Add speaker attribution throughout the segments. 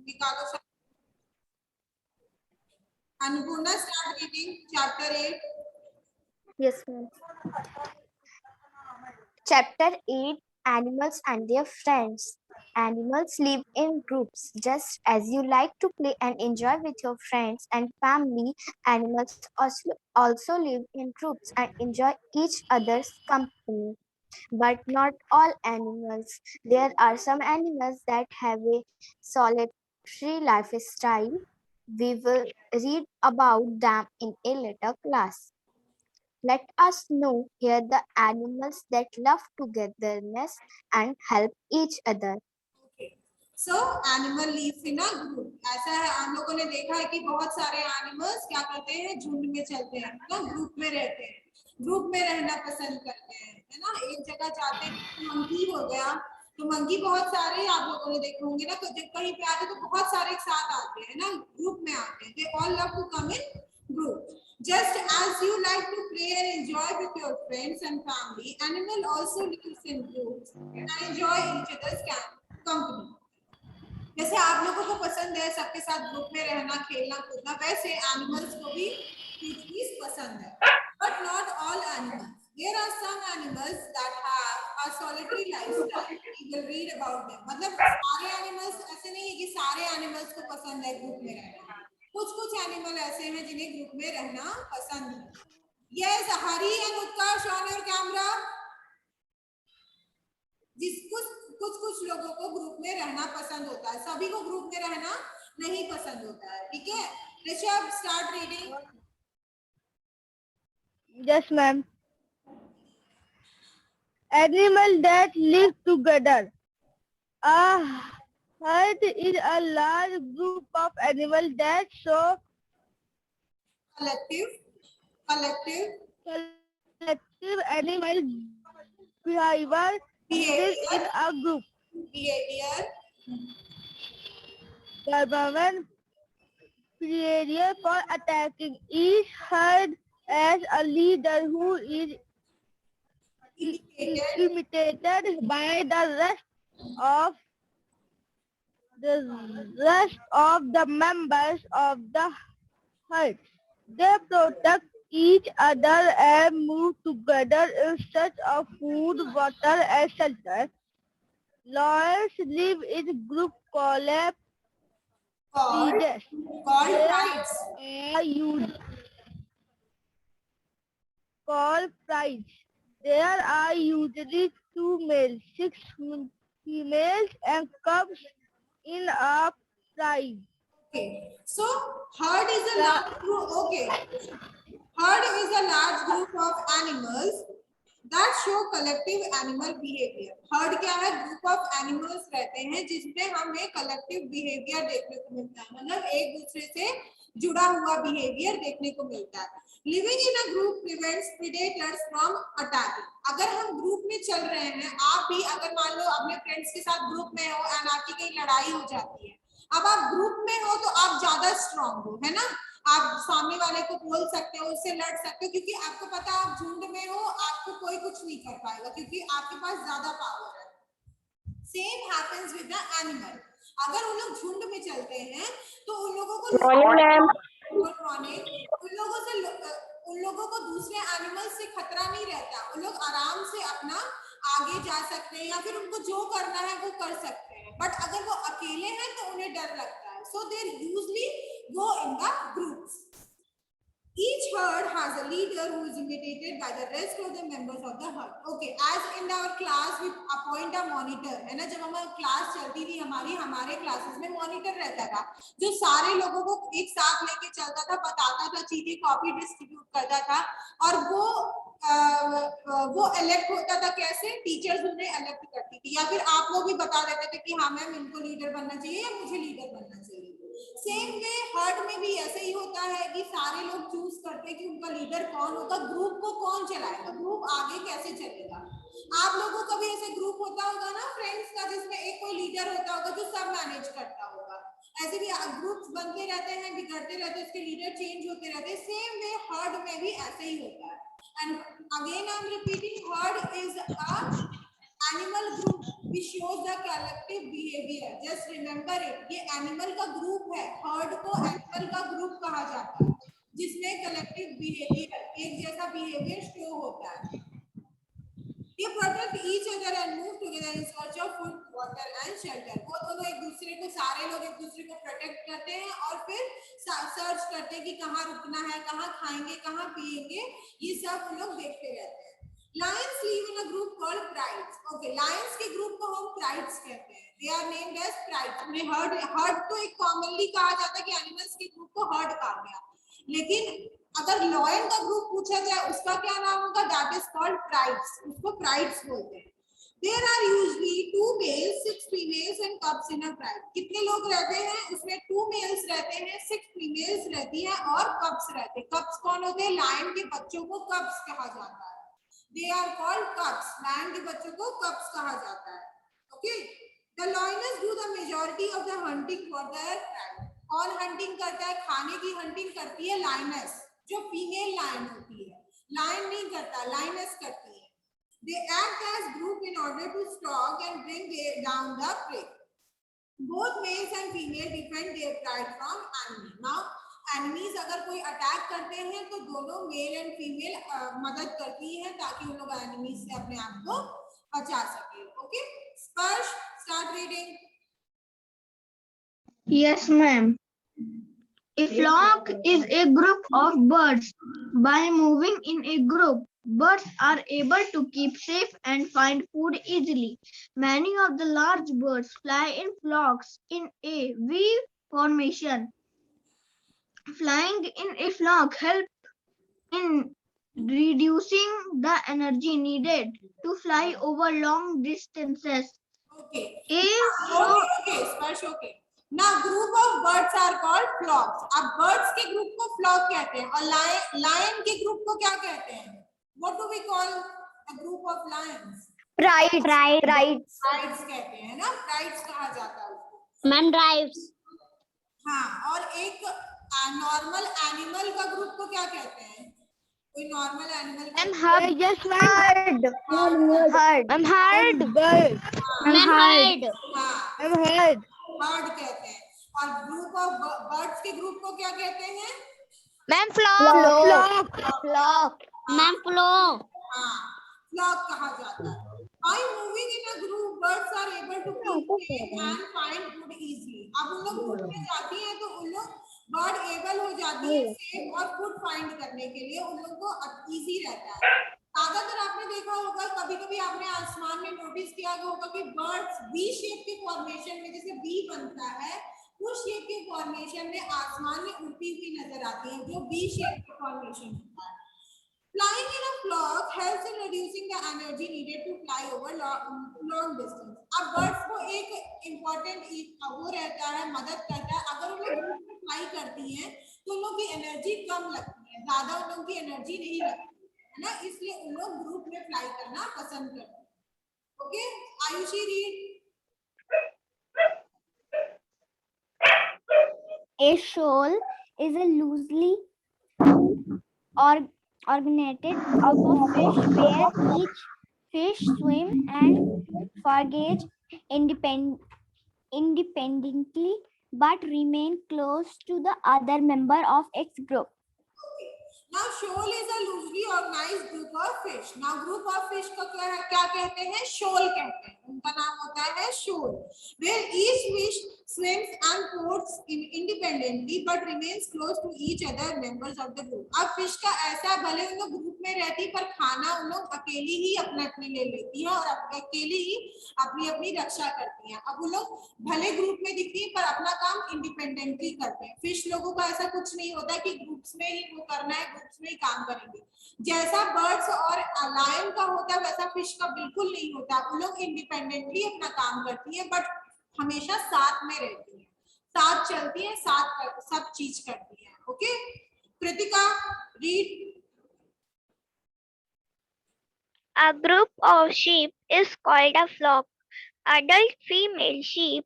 Speaker 1: निकालो सब। Annapurna, start reading chapter 8.
Speaker 2: Yes, ma'am. Chapter 8, Animals and Their Friends. Animals live in groups. Just as you like to play and enjoy with your friends and family, animals also live in groups and enjoy each other's company. But not all animals. There are some animals that have a solitary lifestyle. We will read about them in a later class. Let us know here the animals that love togetherness and help each other.
Speaker 1: So animal lives in a group. ऐसा है, हम लोगों ने देखा है कि बहुत सारे एनिमल्स क्या करते हैं, झुंड में चलते हैं ना, ग्रुप में रहते हैं, ग्रुप में रहना पसंद करते हैं, है ना। एक जगह जाते हैं, मंकी हो गया, तो मंकी बहुत सारे आप लोगों ने देखे होंगे ना, तो जब कहीं पे आते तो बहुत सारे एक साथ आते हैं ना, ग्रुप में आते हैं। They all love to come in group. Just as you like to play and enjoy with your friends and family, animal also lives in groups and enjoy each other's company. जैसे आप लोगों को पसंद है सबके साथ ग्रुप में रहना, खेलना कूदना, वैसे एनिमल्स को भी चीज पसंद है। But not all animals, there are some animals that have a solitary lifestyle, we will read about them. मतलब सारे एनिमल्स ऐसे नहीं है कि सारे एनिमल्स को पसंद है ग्रुप में रहना, कुछ कुछ एनिमल ऐसे हैं जिन्हें ग्रुप में रहना पसंद है। Yes, Hari and Utkarsh on your camera. जिस कुछ लोगों को ग्रुप में रहना पसंद होता है, सभी को ग्रुप में रहना नहीं पसंद होता है, ठीक है। Rishabh, start reading.
Speaker 3: Yes, ma'am. Animals that live together. A herd is a large group of animals that show
Speaker 1: collective
Speaker 3: collective animal behavior in a group.
Speaker 1: behavior
Speaker 3: Government behavior for attacking. Each herd has a leader who is imitated by the rest of the members of the herd. They protect each other and move together in search of food, water, and shelter. Lions live in group called prides. There are usually 2 males, 6 females, and cubs in a pride.
Speaker 1: Okay, so herd is a large group. Okay, herd is a large group of animals that show collective animal behavior. herd क्या है, group of animals रहते हैं जिसमें हमें collective behavior देखने को मिलता है, मतलब एक दूसरे से जुड़ा हुआ behavior देखने को मिलता है। Living in a group prevents predators from attacking. अगर हम ग्रुप में चल रहे हैं, आप भी अगर मान लो अपने फ्रेंड्स के साथ ग्रुप में हो एंड आपकी कहीं लड़ाई हो जाती है, अब आप ग्रुप में हो तो आप ज्यादा स्ट्रांग हो, है ना, आप सामने वाले को बोल सकते हो, उससे लड़ सकते हो, क्योंकि आपको पता है आप झुंड में हो, आपको कोई कुछ नहीं कर पाएगा क्योंकि आपके पास ज्यादा पावर है। Same happens with the animal. अगर उन लोग झुंड में चलते हैं तो उन लोगों को उन लोगों को दूसरे एनिमल से खतरा नहीं रहता, उन लोग आराम से अपना आगे जा सकते हैं या फिर उनको जो करना है वो कर सकते हैं। बट अगर वो अकेले हैं तो उन्हें डर लगता है, so they usually go in the groups. Each herd has a leader who is imitated by the rest of the members of the herd. Okay, as in our class we appoint a monitor, है ना, जब हमारी class चलती थी हमारे classes में monitor रहता था जो सारे लोगों को एक साथ लेके चलता था, बताता था, चीजें कॉपी डिस्ट्रीब्यूट करता था, और वो इलेक्ट होता था। कैसे? टीचर्स उन्हें इलेक्ट करती थी या फिर आप लोग भी बता देते थे कि हाँ मैम इनको लीडर बनना चाहिए या मुझे लीडर बनना चाहिए। सेम वे हर्ड में भी ऐसे ही होता है कि सारे लोग चूज करते हैं कि उनका लीडर कौन होगा, ग्रुप को कौन चलाएगा, ग्रुप आगे कैसे चलेगा। आप लोगों का भी ऐसे ग्रुप होता होगा ना फ्रेंड्स का, जिसमें एक कोई लीडर होता होगा जो सब मैनेज करता होगा। ऐसे भी ग्रुप्स बनते रहते हैं, बिगड़ते रहते हैं, उसके लीडर चेंज होते रहते हैं। सेम वे हर्ड में भी ऐसे ही होता है। And again I am repeating, heard is a animal group It shows the collective behavior. Just remember it. ये एनिमल का ग्रुप है. हर्ड को एनिमल का ग्रुप कहा जाता है, जिसमें कलेक्टिव बिहेवियर, एक जैसा बिहेवियर शो होता है. They protect each other and move together in search of food, water and shelter. वो दोनों एक दूसरे को, सारे लोग एक दूसरे को प्रोटेक्ट करते हैं और फिर सर्च करते हैं कि कहाँ रुकना है, कहाँ खाएंगे, कहाँ पिएंगे. ये सब हम लोग देखते रहते हैं. Lions live in a group called prides. Okay, lions के ग्रुप को हम prides कहते हैं. They are named as prides. हमने herd तो एक commonly कहा जाता है कि animals के ग्रुप को herd कहा गया. लेकिन अगर लॉयन का ग्रुप पूछा जाए उसका क्या नाम होगा? That is called prides. उसको प्राइड्स बोलते हैं. There are usually 2 males 6 females and cubs in a pride. कितने लोग रहते हैं उसमें? 2 मेल्स रहते हैं, 6 फीमेल्स रहती हैं और कप्स रहते हैं. कप्स कौन होते हैं? लायन के बच्चों को कप्स कहा जाता है. They are called cubs. Lion के बच्चों को कप्स कहा जाता है. Okay. The lionesses do the majority of the hunting for their pride. कौन हंटिंग करता है? खाने की हंटिंग करती है लायनस, जो फीमेल लायन होती है. लायन नहीं करता, लायनस करती है. They act as group in order to stalk and bring down the prey. Both males and female defend their pride from enemy. Now, enemies अगर कोई अटैक करते हैं तो दोनों मेल एंड फीमेल मदद करती हैं ताकि उन लोग एनिमीज से अपने आप को बचा सके. ओके. स्पर्श, start reading.
Speaker 4: Yes, ma'am. A flock is a group of birds. By moving in a group, birds are able to keep safe and find food easily. Many of the large birds fly in flocks in a V formation. Flying in a flock helps in reducing the energy needed to fly over long distances.
Speaker 1: Okay.
Speaker 4: So,
Speaker 1: Okay. Sparsh. Okay. Now group of birds are called flocks. अब birds के group को flock कहते हैं और lion के group को क्या कहते हैं? What do we call a group of lions?
Speaker 2: Prides.
Speaker 1: Prides कहते हैं ना. Prides कहा जाता है उसको.
Speaker 2: Ma'am, drives.
Speaker 1: हाँ. और एक नॉर्मल एनिमल का ग्रुप को क्या कहते हैं? कोई नॉर्मल एनिमल का
Speaker 2: Herd.
Speaker 3: Yes, ma'am.
Speaker 2: Herd.
Speaker 3: Herd. Bird.
Speaker 2: Herd.
Speaker 1: हाँ,
Speaker 3: Herd.
Speaker 1: हर्ड कहते हैं. और ग्रुप ऑफ बर्ड्स के ग्रुप को क्या कहते हैं?
Speaker 2: Ma'am, flock.
Speaker 3: Flock.
Speaker 2: Ma'am, flock.
Speaker 1: हाँ, फ्लॉक कहा जाता है. By moving in a group, birds are able to keep safe and find food easily. अब उन लोग ग्रुप में जाती हैं तो उन लोग बर्ड एबल हो जाती है सेफ और फूड फाइंड करने के लिए. उन लोगों को इजी रहता है. ज्यादातर आपने देखा होगा, कभी कभी आपने आसमान में नोटिस किया होगा कि बर्ड्स बी शेप के फॉर्मेशन में, जैसे बी बनता है उस शेप के फॉर्मेशन में आसमान में उड़ती हुई नजर आती है, जो बी शेप के फॉर्मेशन होता है. Flying in a flock helps in reducing the energy needed to fly over long distance. अब बर्ड्स को एक इम्पोर्टेंट वो रहता है, मदद करता है. अगर उन लोग ग्रुप में फ्लाई करती हैं तो उन लोग की एनर्जी कम लगती है, ज्यादा उन लोग की एनर्जी नहीं लगती है ना, इसलिए उन लोग ग्रुप में फ्लाई करना पसंद करते हैं. Okay. Ayushi read.
Speaker 2: A shoal is a loosely organized group of fish where each fish swim and forage independently but remain close to the other member of its group.
Speaker 1: Now shoal is a loosely organized group of fish. Now group of fish को क्या कहते हैं? shoal कहते हैं. उनका नाम होता है shoal. Where each fish swims and floats independently but remains close to each other members of the group. अब fish का ऐसा, भले उन लोग ग्रुप में रहती पर खाना उन लोग अकेली ही अपने ले लेती है और अकेली ही अपनी रक्षा करती हैं. अब वो लोग भले ग्रुप में दिखती है पर अपना काम इंडिपेंडेंटली करते हैं. फिश लोगों का ऐसा कुछ नहीं होता कि ग्रुप्स में ही वो करना है, ग्रुप्स में ही काम करेंगे. जैसा बर्ड्स और लायन का होता है वैसा फिश का बिल्कुल नहीं होता. वो लोग इंडिपेंडेंटली अपना काम करती है बट हमेशा साथ में रहती है, साथ चलती है, साथ सब चीज करती है. Okay. Kritika read.
Speaker 5: A group of sheep is called a flock. Adult female sheep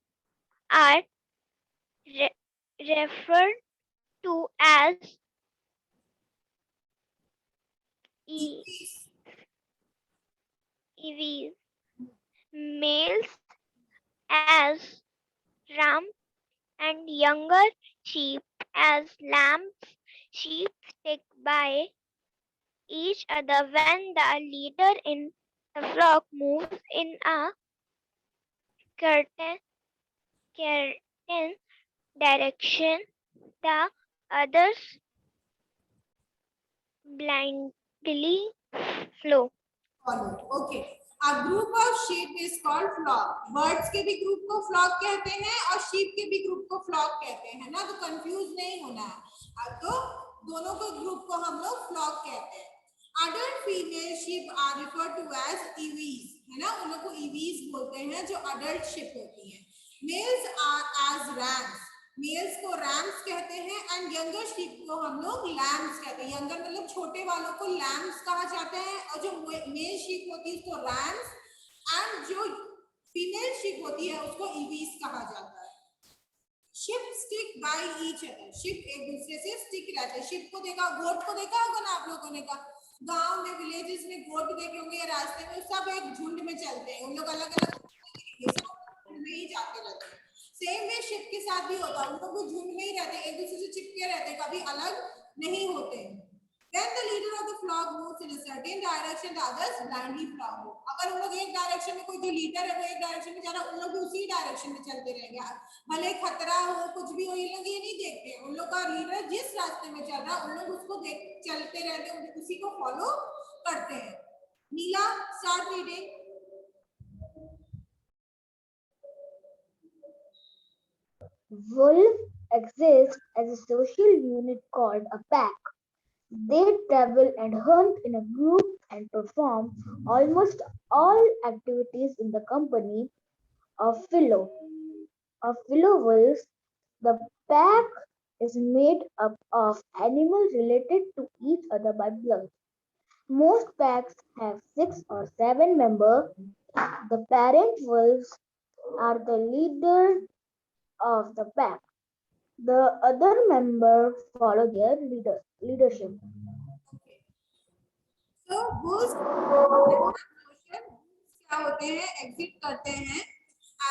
Speaker 5: are referred to as ewees. males as ram and younger sheep as lambs. Sheep stick by each other when the leader in the flock moves in a certain direction. The others blindly follow.
Speaker 1: follow. Okay. A group of sheep is called flock. Birds के भी group को flock कहते हैं और sheep के भी group को flock कहते हैं ना, तो confuse नहीं होना है। अब तो दोनों को group को हम लोग flock कहते हैं। Adult female sheep are referred to as EVs, है ना, उन लोग को EVs बोलते हैं जो adult sheep होती हैं। Males are as rams. Males को रैम्स कहते हैं एंड यंगर शीप को हम लोग लैम्स कहते हैं। यंगर मतलब छोटे वालों को लैम्स कहा जाता है और जो मेल शीप होती है उसको रैम्स एंड जो फीमेल शीप होती है उसको ईवीस कहा जाता है। Ship stick by each other, ship एक दूसरे से स्टिक रहते हैं। शिप को देखा, गोट को देखा होगा ना आप लोगों ने, कहा गांव में विलेजेस में गोट देखे होंगे, रास्ते में सब एक झुंड में चलते हैं, उन लोग अलग अलग में ही जाते रहते हैं। सेम वे शिप के साथ भी होता है, उन लोग झुंड में ही रहते हैं, एक दूसरे से चिपके रहते हैं, कभी अलग नहीं होते। When the leader of the flock moves in a certain direction, the others blindly follow. अगर उन लोग एक डायरेक्शन में, कोई जो लीडर है वो एक डायरेक्शन में जा रहा है, उन लोग भी उसी डायरेक्शन में चलते रहेंगे, भले खतरा हो कुछ भी हो, ये लोग ये नहीं देखते। उन लोग का लीडर जिस रास्ते में चल रहा है उन लोग उसको देख चलते रहते हैं, उसी को फॉलो करते हैं। Neela, start reading.
Speaker 6: Wolves exist as a social unit called a pack. They travel and hunt in a group and perform almost all activities in the company of fellow wolves. The pack is made up of animals related to each other by blood. Most packs have 6 or 7 members. The parent wolves are the leader of the pack. The other members follow their leadership.
Speaker 1: तो wolves क्या होते हैं, exist करते हैं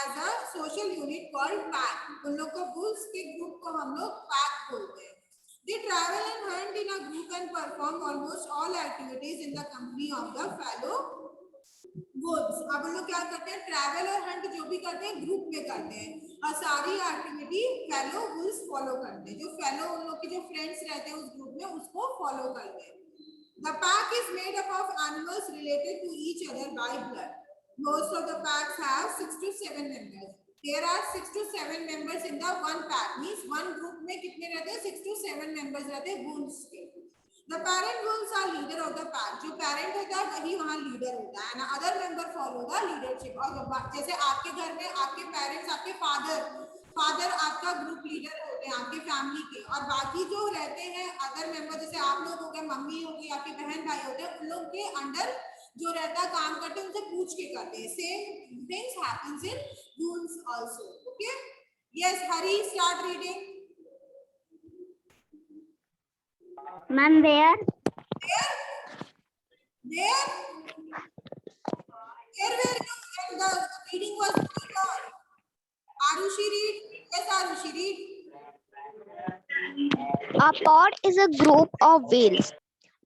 Speaker 1: as a social unit called pack. उन लोग को wolves के ग्रुप को हम लोग पैक बोलते हैं। They travel and hunt in a group and perform almost all activities in the company of the fellow wolves। अब उन लोग क्या करते हैं, ट्रैवल और हंट जो भी करते हैं ग्रुप में करते हैं और सारी एक्टिविटी फेलो wolves फॉलो करते हैं। जो फेलो उन लोग के जो फ्रेंड्स रहते हैं उस ग्रुप में उसको फॉलो करते हैं। The pack is made up of animals related to each other by blood. Most of the packs have 6 to 7 members. There are 6 to 7 members in the one pack. Means one group में कितने रहते हैं, 6 to 7 members रहते हैं wolves के। The parent wolves are leader of the pack. जो parent होता है वही वहाँ leader होता है ना, other member follow the leadership। और जैसे आपके घर में आपके parents, आपके फादर आपका ग्रुप लीडर होते हैं आपके फैमिली के, और बाकी जो रहते हैं अदर मेंबर जैसे आप लोग हो गए, मम्मी हो गई, आपके बहन भाई होते हैं, उन लोग के अंडर जो रहता है काम करते हैं उनसे पूछ के करते हैं। Same things happens in wolves also. Okay, yes Hari, start reading.
Speaker 4: Ma'am, where?
Speaker 1: There when the reading was going on. Arushi, read. Yes, Arushi, read.
Speaker 2: A pod is a group of whales.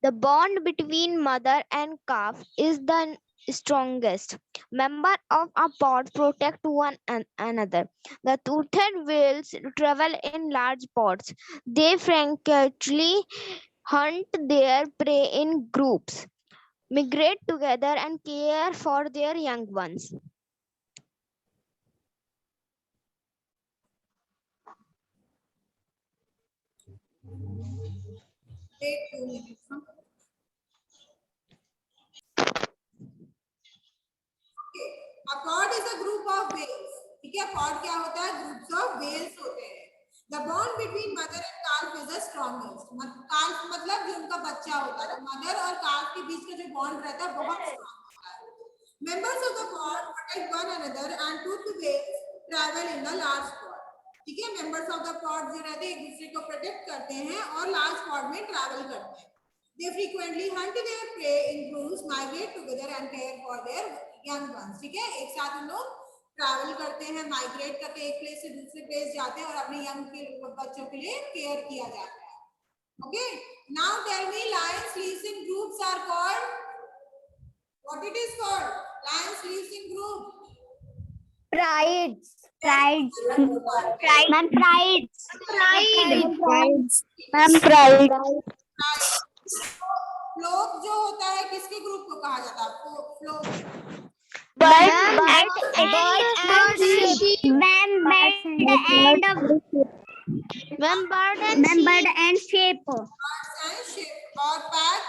Speaker 2: The bond between mother and calf is the strongest. Members of a pod protect one another. The toothed whales travel in large pods. They frequently hunt their prey in groups, migrate together, and care for their young ones.
Speaker 1: Wait 2 minutes. Okay. A pod is a group of whales. ठीक है, pod क्या होता है, groups of whales होते हैं। The bond between mother and calf is the strongest. calf मतलब जो उनका बच्चा होता है, mother और calf के बीच का जो bond रहता है बहुत strong होता है। Members of the pod protect one another and toothed whales travel in the large pod. ठीक है, मेंबर्स ऑफ द पॉड जो रहते हैं एक दूसरे को प्रोटेक्ट करते हैं और लार्ज पॉड में ट्रैवल करते हैं। They frequently hunt their prey in groups, migrate together and care for their young ones, ठीक है। एक साथ हम लोग ट्रैवल करते हैं, माइग्रेट करके एक प्लेस से दूसरे प्लेस जाते हैं और अपने यंग के बच्चों के लिए केयर किया जाता है। Okay, now tell me, lions lives in groups are called, what it is called? Lions lives in group,
Speaker 2: Prides.
Speaker 5: Prides.
Speaker 2: Ma'am, prides.
Speaker 5: Prides.
Speaker 3: Ma'am, pride.
Speaker 1: Flock जो होता है किसके ग्रुप को कहा जाता है आपको? Flock,
Speaker 5: Bird
Speaker 2: and sheep. Ma'am, bird and sheep.
Speaker 1: Birds and sheep. और पैक,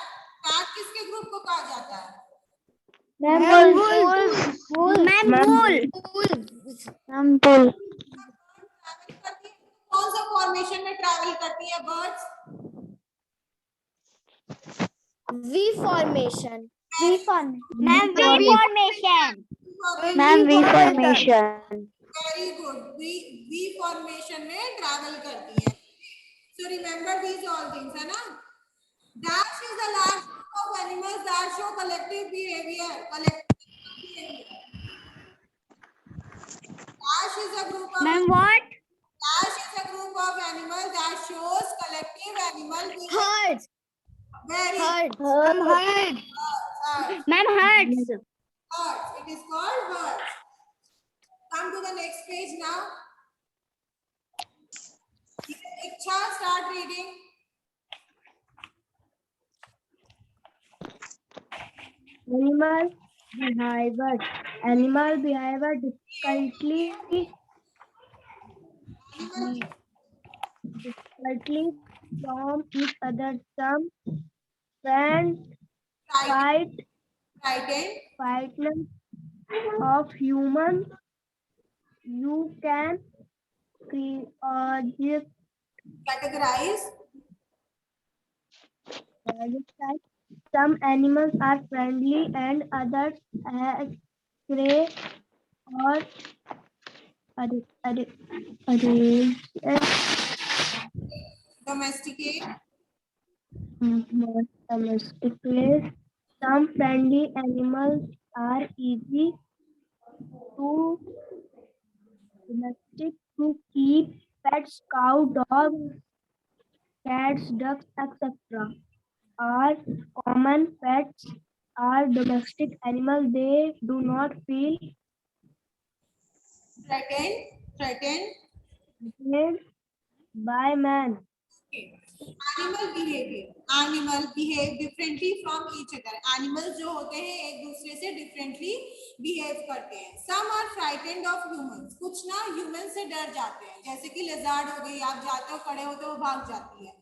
Speaker 1: पैक किसके ग्रुप को कहा जाता है?
Speaker 2: Ma'am, wool.
Speaker 3: Ma'am, bull.
Speaker 1: Travel करती है, कौन सा फॉर्मेशन में ट्रैवल करती है birds?
Speaker 2: V formation. Ma'am, V formation.
Speaker 3: Ma'am, V formation.
Speaker 1: Very good, we formation में ट्रैवल करती है। So remember these all things, है ना। Dash is the last group of animals that show collective behaviour. Dash is a group of,
Speaker 2: Ma'am, what?
Speaker 1: Dash is a group of animals that shows collective animal behaviour.
Speaker 2: Herds.
Speaker 1: Very
Speaker 3: Ma'am, herd.
Speaker 2: Ma'am, herds.
Speaker 1: herds, it is called herds. Come to the next page now. Iksha, start reading.
Speaker 3: Animal behavior differently from each other. Some friends
Speaker 1: Frightened,
Speaker 3: frightened of humans. You can just
Speaker 1: categorize.
Speaker 3: some animals are friendly and others stray or
Speaker 1: Domesticate.
Speaker 3: domesticate. Some friendly animals are easy to domestic to keep pets, cow, dogs, cats, ducks, etc. Are common pets are domestic animals. They do not feel
Speaker 1: Threatened.
Speaker 3: by man.
Speaker 1: Okay. Animal behave differently from each other. Animals जो होते हैं एक दूसरे से differently behave करते हैं. Some are frightened of humans. कुछ ना human से डर जाते हैं. जैसे कि lizard हो गई, आप जाते हो खड़े होते हो भाग जाती है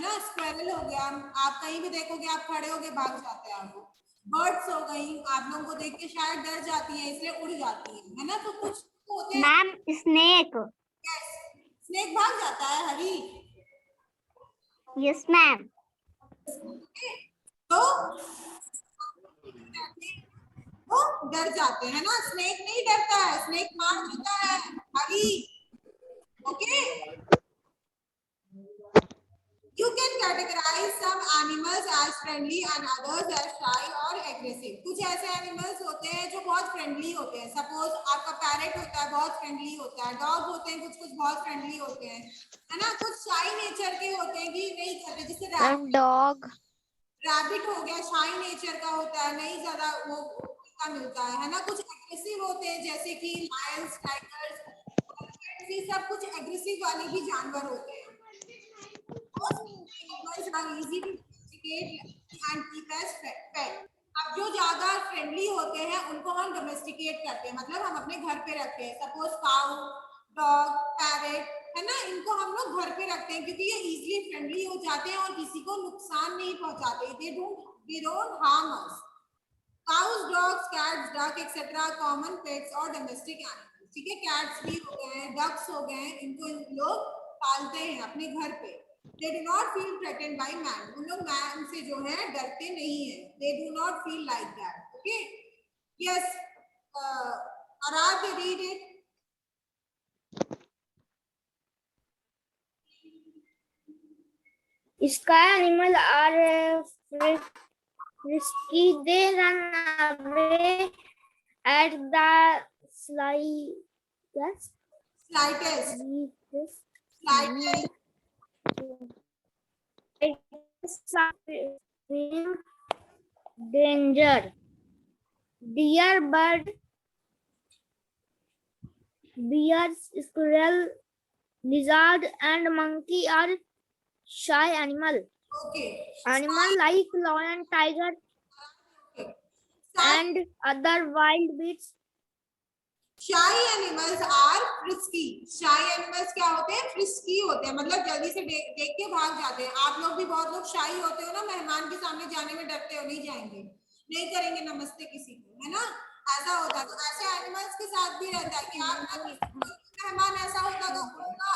Speaker 1: ना. Squirrel हो गया, आप कहीं भी देखोगे आप खड़े होके भाग जाते हैं आपको. Birds हो गई, आप लोगों को देख के शायद डर जाती है इसलिए उड़ जाती है ना. तो कुछ होते हैं.
Speaker 2: Ma'am, snake.
Speaker 1: Yes. Snake भाग जाता है हरी.
Speaker 2: Yes, ma'am.
Speaker 1: तो वो डर जाते हैं ना. स्नेक नहीं डरता है, स्नेक मार देता है Hari. Okay, you can categorize some animals as friendly and others as shy or aggressive. कुछ ऐसे एनिमल्स होते हैं जो बहुत फ्रेंडली होते हैं. सपोज आपका पैरेट होता है, बहुत फ्रेंडली होता है. डॉग होते हैं कुछ बहुत फ्रेंडली होते हैं, है ना. कुछ शाई नेचर के होते हैं कि नहीं करते, जैसे
Speaker 3: Dog.
Speaker 1: रैबिट हो गया, शाई नेचर का होता है, नहीं ज्यादा वो का मिलता है ना. कुछ एग्रेसिव होते हैं जैसे कि लायंस, टाइगर्स, ये सब कुछ एग्रेसिव वाले भी जानवर होते हैं. Animals are easy to domesticate and keep as pet. अब जो ज्यादा फ्रेंडली होते हैं उनको हम डोमेस्टिकेट करते हैं, मतलब हम अपने घर पे रखते हैं. सपोज काऊ, डॉग, पैरेट, है ना. इनको हम लोग घर पे रखते हैं क्योंकि ये इजीली फ्रेंडली हो जाते हैं और किसी को नुकसान नहीं पहुंचाते. they don't harm us. Cows, dogs, cats, duck, etc. Common pets और डोमेस्टिक एनिमल्स. ठीक है, कैट्स भी हो गए, डक्स हो गए, इनको लोग पालते हैं अपने घर पे. They do not feel threatened by man. उन लोग man से जो है डरते नहीं है. They do not feel like that. Okay? Yes. Aradhya, read it.
Speaker 2: Sky animals are frisky. They run away
Speaker 3: at the slightest
Speaker 1: Slightest. Slightest.
Speaker 3: danger. Deer, bird, bear, squirrel, lizard, and monkey are shy animal.
Speaker 1: Okay.
Speaker 3: Animal like lion, tiger,
Speaker 1: Okay.
Speaker 3: and other wild beasts.
Speaker 1: Shy animals are frisky. Shy animals क्या होते हैं? Frisky होते हैं, मतलब जल्दी से देख के भाग जाते हैं. आप लोग भी बहुत लोग shy होते हो ना, मेहमान के सामने जाने में डरते हो, नहीं जाएंगे, नहीं करेंगे नमस्ते किसी को, है ना? ऐसा होता है. तो ऐसे एनिमल्स के साथ भी रहता है कि आप ना किसी को, मेहमान ऐसा होगा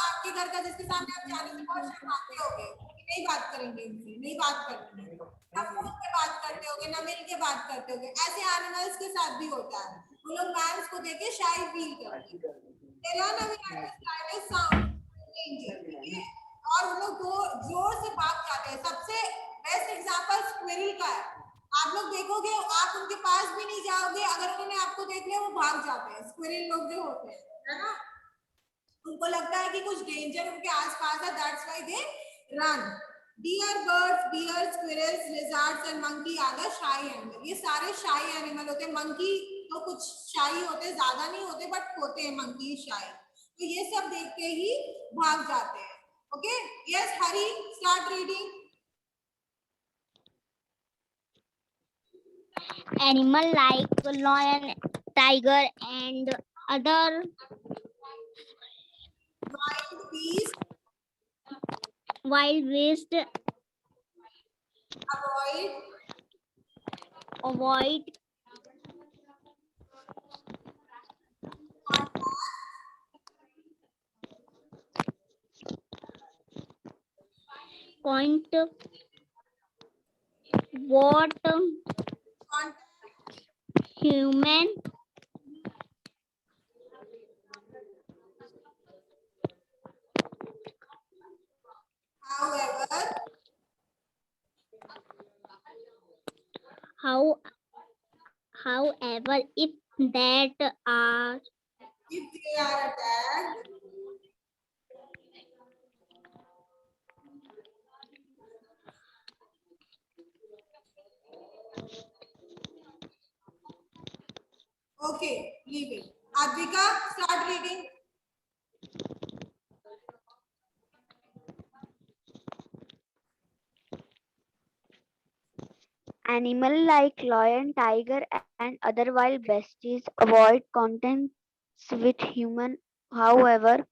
Speaker 1: आपके घर का जिसके सामने आप जाने से बहुत शर्माते होगे, नहीं बात करेंगे उनसे, नहीं बात करेंगे, ना फोन पे बात करते होगे, ना मिल के बात करते होगे. ऐसे एनिमल्स के साथ भी होता है. वो लोग मैम्स को देख के शाई फील करते हैं. They run away at the slightest sound danger. ठीक है? और वो लोग जोर से भाग जाते हैं. सबसे बेस्ट एग्जांपल स्क्विरल का है. आप लोग देखोगे, आप उनके पास भी नहीं जाओगे, अगर उन्होंने आपको देख लिया वो भाग जाते हैं. स्क्विरल लोग जो होते हैं, है ना, उनको लगता है कि कुछ डेंजर उनके आसपास है, that's why they run. Deer, birds, deer, squirrels, lizards and monkey are the shy animal. ये सारे shy animal होते हैं. monkey तो कुछ shy होते हैं, ज्यादा नहीं होते, बट होते हैं monkey shy. तो ये सब देख के ही भाग जाते हैं. Okay? Yes, Hari, start reading.
Speaker 5: Animal like lion, tiger, and other
Speaker 1: Wild beast
Speaker 5: wild beasts avoid point what
Speaker 1: contact.
Speaker 5: human however if that are
Speaker 1: If they are attacked, okay, leave it. Advika, start reading.
Speaker 2: Animal like lion, tiger, and other wild beasts avoid contacts with human. However,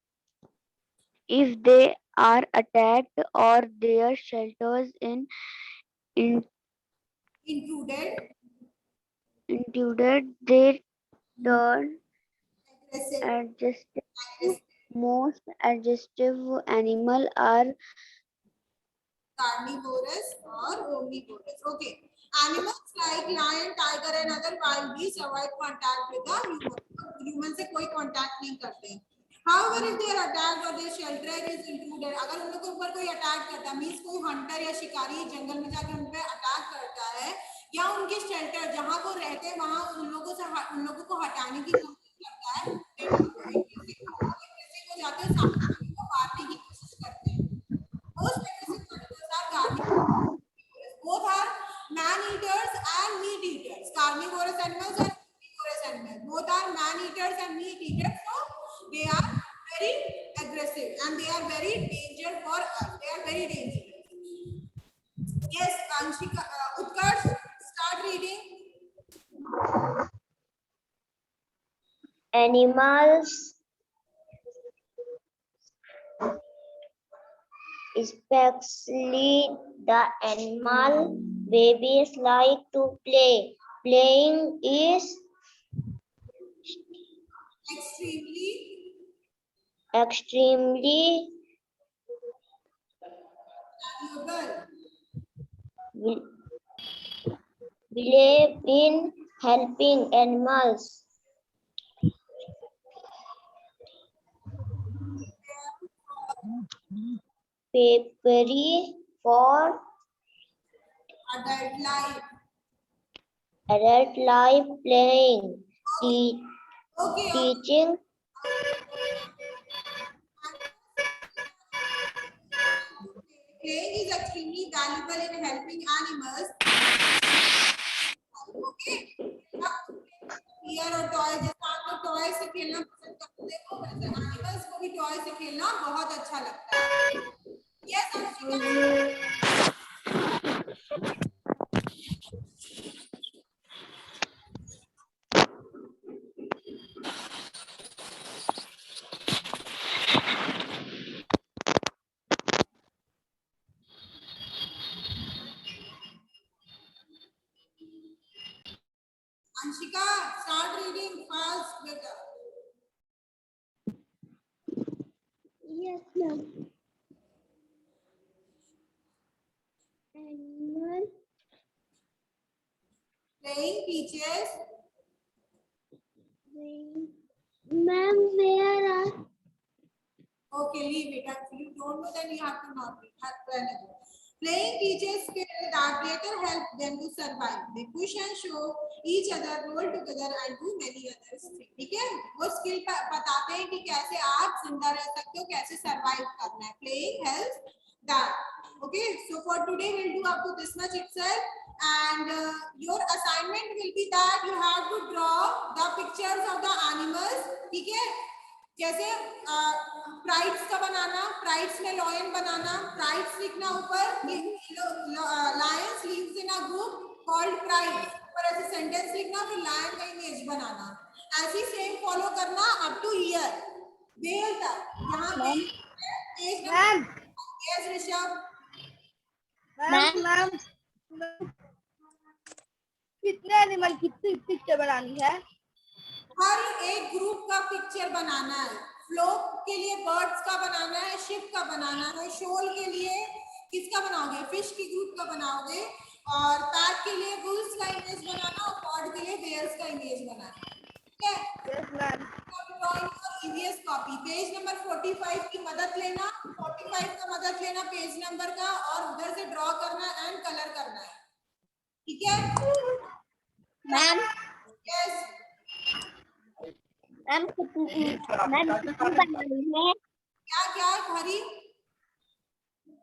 Speaker 2: if they are attacked or their shelters in
Speaker 1: Intruded,
Speaker 2: intruded, they turn
Speaker 1: aggressive,
Speaker 2: adjusted.
Speaker 1: aggressive.
Speaker 2: Most adjustive animal are
Speaker 1: Carnivorous or omnivorous. Okay. Animals like lion, tiger and other wild beasts avoid contact with the human. Human से कोई contact नहीं करते. However, if they are attacked or their shelter is intruded, अगर उन लोगों के ऊपर कोई अटैक करता है, मीन्स कोई हंटर या शिकारी जंगल में जाकर उन पे अटैक करता है, या उनके शेल्टर जहां वो रहते हैं वहां उन लोगों को हटाने की कोशिश करता है, हो जाते हैं, सामने वाले को मारने की कोशिश करते हैं. Most aggressive predators are carnivorous. Both are man-eaters and meat-eaters. Carnivorous animals and omnivorous animals. Both are man-eaters and meat-eaters. So they are very aggressive and they are very dangerous for us. They are very dangerous. Yes, Anshika, Utkarsh, start reading.
Speaker 7: Animals, especially the animal babies, like to play. Playing is extremely
Speaker 1: valuable.
Speaker 7: believe in helping animals. Papery for
Speaker 1: Adult life.
Speaker 7: adult life playing.
Speaker 1: Okay.
Speaker 7: teaching
Speaker 1: Playing is extremely valuable in helping animals. Okay. Here और toy जैसा आप लोग toy से खेलना पसंद करते हो वैसे एनिमल्स को भी टॉय से खेलना बहुत अच्छा लगता है. Yes, Anshika. Anshika, start reading fast, beta.
Speaker 7: Yes, ma'am. Animal
Speaker 1: Playing teaches.
Speaker 7: ma'am, where are
Speaker 1: Okay, leave it. If you don't know, then you have to not read. Have to another. Playing teaches skills that later help them to survive. They push and show each other, roll together, and do many others things. ठीक है? वो skill बताते हैं कि कैसे आप जिंदा रह सकते हो, कैसे survive करना है. Playing helps that. Okay, so for today we'll do up to this much itself, and your assignment will be that you have to draw the pictures of the animals. ठीक है? जैसे प्राइड्स का बनाना, prides में lion बनाना, prides लिखना ऊपर, lions lives in a group called prides, ऊपर ऐसे सेंटेंस लिखना, फिर लायन का इमेज बनाना. ऐसी सेम फॉलो करना अप टू हियर वेल तक. यहाँ पे एक
Speaker 3: मैम
Speaker 1: यस ऋषभ.
Speaker 3: मैम कितने एनिमल कितनी पिक्चर बनानी है?
Speaker 1: हर एक ग्रुप का पिक्चर बनाना है. फ्लोक के लिए बर्ड्स का बनाना है, शिप का बनाना है, शोल के लिए किसका बनाओगे, फिश की ग्रुप का बनाओगे, और पैक के लिए वुल्स का इमेज बनाना, और पॉड के लिए बेयर्स का इमेज बनाना. ठीक है?
Speaker 3: Yes ma'am.
Speaker 1: EVS copy page number 45 की मदद लेना, 45 का मदद लेना पेज नंबर का, और उधर से ड्रॉ करना एंड कलर करना है. ठीक है?
Speaker 7: मैम?
Speaker 1: यस.
Speaker 7: मैम कितनी बनानी है?
Speaker 1: क्या क्या हरी?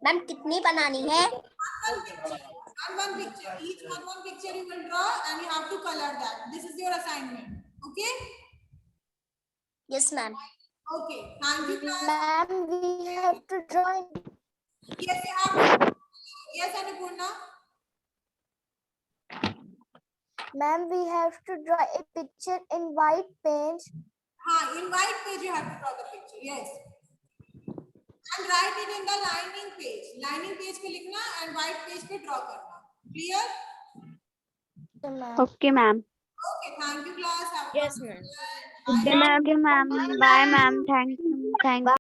Speaker 7: मैम कितनी बनानी है?
Speaker 1: One picture. Each one picture you will draw and you have to color that. This is your assignment. Okay?
Speaker 7: Yes, ma'am.
Speaker 1: Okay. Thank you, class.
Speaker 2: Ma'am, we have to draw.
Speaker 1: Yes, you have to. Yes, Annapurna.
Speaker 2: Ma'am, we have to draw a picture in white paint.
Speaker 1: In white page you have to draw the picture. Yes. And write it in the lining page. Lining page पे लिखना and white page पे draw करना. Clear?
Speaker 5: Okay, ma'am.
Speaker 1: Okay. Thank you, class. Have a
Speaker 7: Yes,
Speaker 1: good
Speaker 7: ma'am.
Speaker 1: day. Bye.
Speaker 5: Okay, ma'am. Bye, ma'am. Thank you.